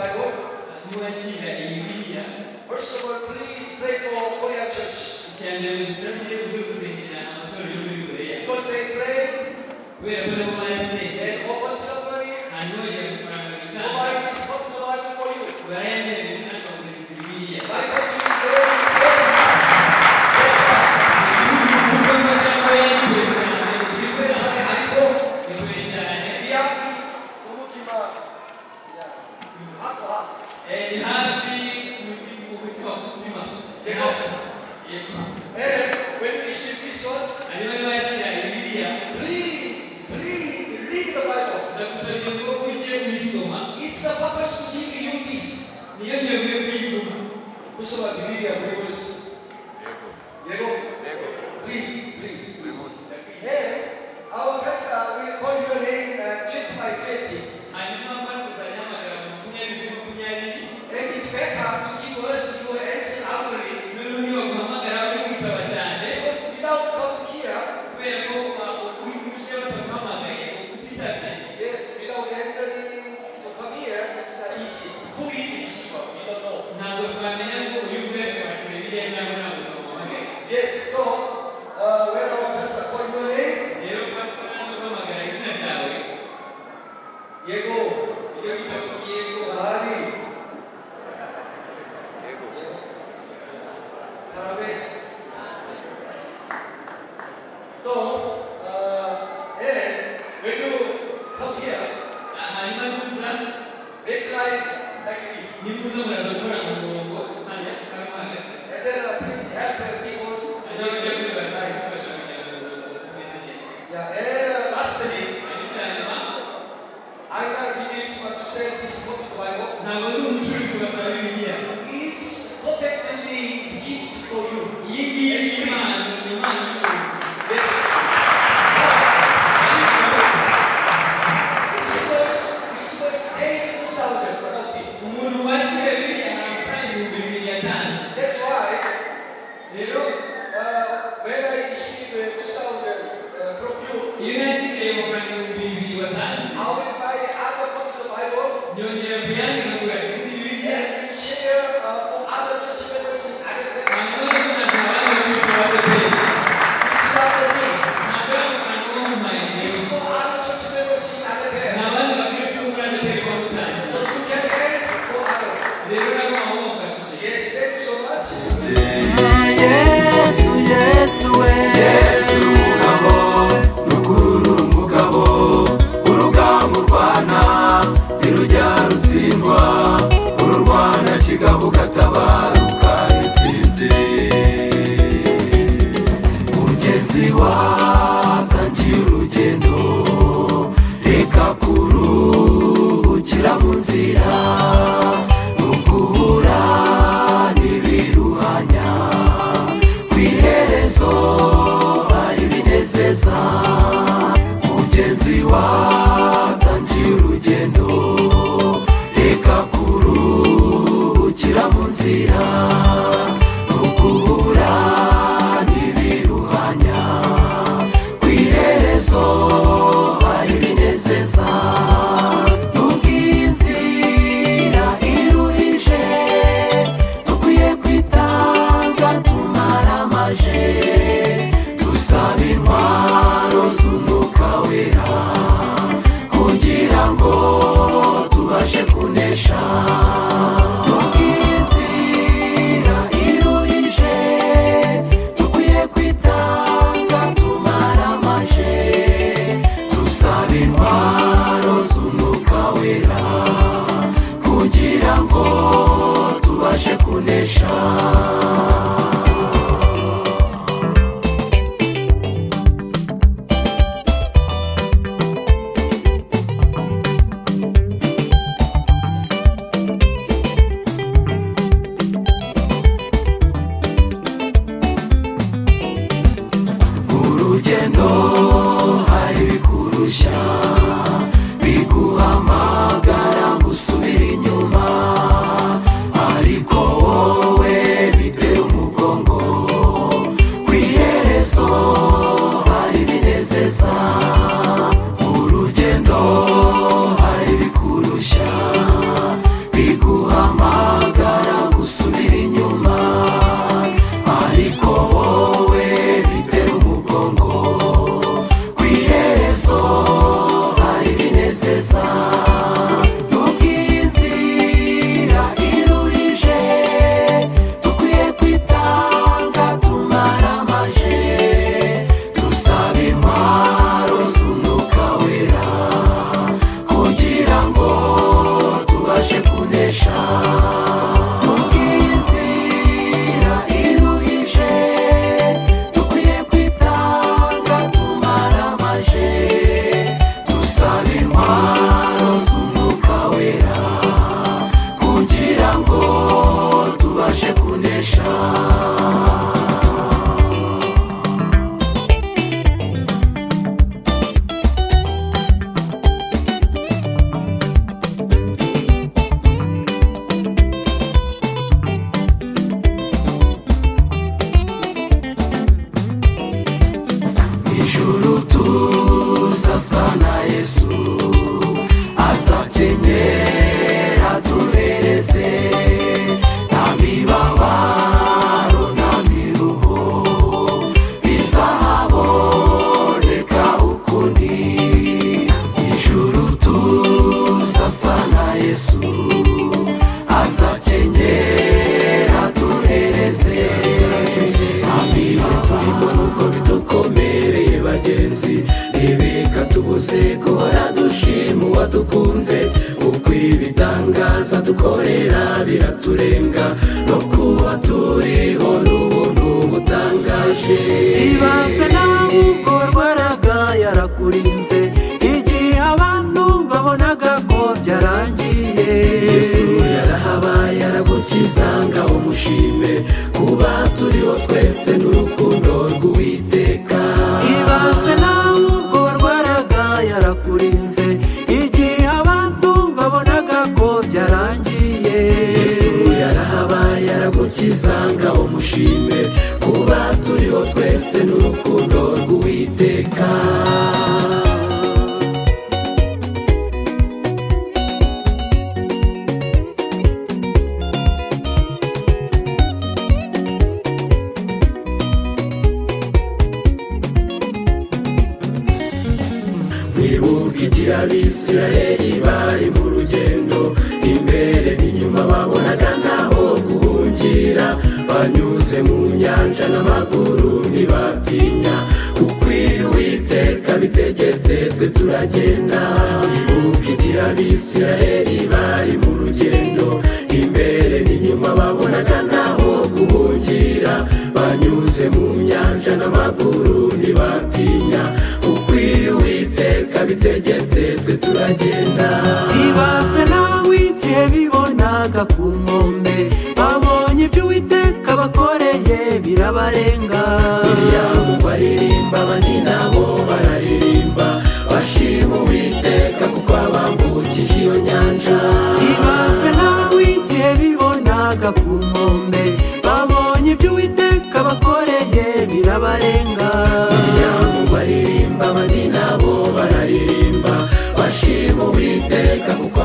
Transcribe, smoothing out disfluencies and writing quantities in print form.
Bible. Ntiwakira iyi Bibiliya. First of all, please pray for Korean church. Icyambere dusabye byo gusengera amatorero yo muri Koreya. Because they pray Kubera ko nabo barasenga. and open summary. Hanyuma bagira amafaranga bitanga. Nobody is supposed to lie for you. Barayemerera ibitanga bakurikiza Bibiliya. Bible to you very, very Igihugu cyangwa yagiye cyane. different time. Ariko Igoye cyane. biyaki umutima heart to heart. Ni hafi umutima ku mutima. Ni hafi. Yego. And when you receive this one, Hanyuma niwakira iyi Bibiliya. please read the Bible. Ndagusabye ngo ujye uyisoma. It's the purpose to give you this. Niyo ntego yo kuyiguma. Kusoma Biblia buri wese. Yego. Please. And our pastor will call your name 20 by 20. Hanyuma pastor azanyamagara 20 And it's better to give us your answer outwardly. noneho nibaguhamagara uri kwitaba cyane Because without coming here, kubera ko uri mushyira bataguhamagaye utitabye. yes, without answering to come here, it's not easy. Who is receiver? We don't know. Ntabwo twamenya ngo uri gukoresha kwakira Bibiliya cyangwa ntabwo twamuhamagaye. Yes, so when our pastor call your name, Rero pastor naza guhamagara izina ryawe Yego, iyo witaba uti yego Bahari, Amen. So, and when you come here, hanyuma nuza make like this. nifuza murazakora mu murongo nta yasikaramo hagati. And then please help the people. Hanyuma ujya kwibaza gufasha kugira ngo umurongo umeze neza. Yeah, and lastly, Hanyuma icyanyuma I'm not really want to say this book of the Bible. ntabwo ndi umucuruzi ugasaba Bibiliya. It's protectively it's gift for you. Iyi ngiyi ni impano y'umuntu. Yes. This was 82,000 about this. Umuntu wakira Bibiliya hari amafaranga 2,000 That's why rero when I received 2,000 from you, iyo nakiriye amafaranga 2,000 watanze I will buy other copies of the Bible nyongera kuyandika ngura izindi Bibiliya and share for other church members in other hanyuma nazo abandi bakristo b'ADEPR. It's not for me. Ntabwo ari amafaranga wo mu mayinite It's for other church members in ni other abandi bakristo bo muri ADEPR bamutangiye. So you can help for others. Rero nabo baba bamufashije. Yes, thank you so much. Yesu we Yesu mugabo rukurura umugabo urugamba urwana ntirujya rutsindwa ururwana kigabo gatabaruka intsinzi mugenzi watangiye urugendo reka kuruhukira mu nzira nuguhura n'ibiruhanya iherezo hari binezeza mugenzi watangiye urugendo reka kuruhukira mu nzira nuguhura n'ibiruhanya ku iherezo hari binezeza nubwo iyi nzira iruhije dukwiye kwitanga tumaramaje dusaba intwaro z'umwuka wera kugira ngo tubashe kunesha nubwo iyi nzira iruhije dukwiye kwitanga tumaramaje dusaba intwaro z'umwuka wera kugira ngo tubashe kunesha. byose guhora dushima uwadukunze, kuko ibitangaza dukorera biraturenga, no kuba turiho n'ubuntu butangaje. Ibaze nawe ubwo warwaraga yarakurinze, igihe abantu babonaga ko byarangiye, Yesu yarahabaye aragukiza, ngaho mushime, kuba turiho twese n'urukundo rw'Uwiteka. Ibaze nawe ubwo warwaraga yarakurinze, igihe abantu babonaga ko byarangiye, Yesu yarahabaye aragukiza, ngaho mushime, kuba turiho twese n'urukundo rw'Uwiteka. Mwibuke igihe Abisiraheli bari mu rugendo, imbere n'inyuma babonaga naho guhungira, banyuze mu nyanja n'amaguru ntibatinya, kuko iyo Uwiteka bitegetse twe turagenda. Mwibuke igihe Abisiraheli bari mu rugendo, imbere n'inyuma babonaga naho guhungira, banyuze mu nyanja n'amaguru ntibatinya, kuko iyo Uwiteka bitegetse twe turagenda. Ibaze nawe igihe bibonaga ku nkombe, babonye ibyo Uwiteka bakoreye birabarenga, Miriyamu baririmba, abandi nabo bararirimba, bashima Uwiteka kuko abambukije iyo nyanja. Ibaze nawe igihe bibonaga ku nkombe, babonye ibyo Uwiteka bakoreye birabarenga, Miriyamu baririmba, abandi nabo bararirimba, bashima Uwiteka kuko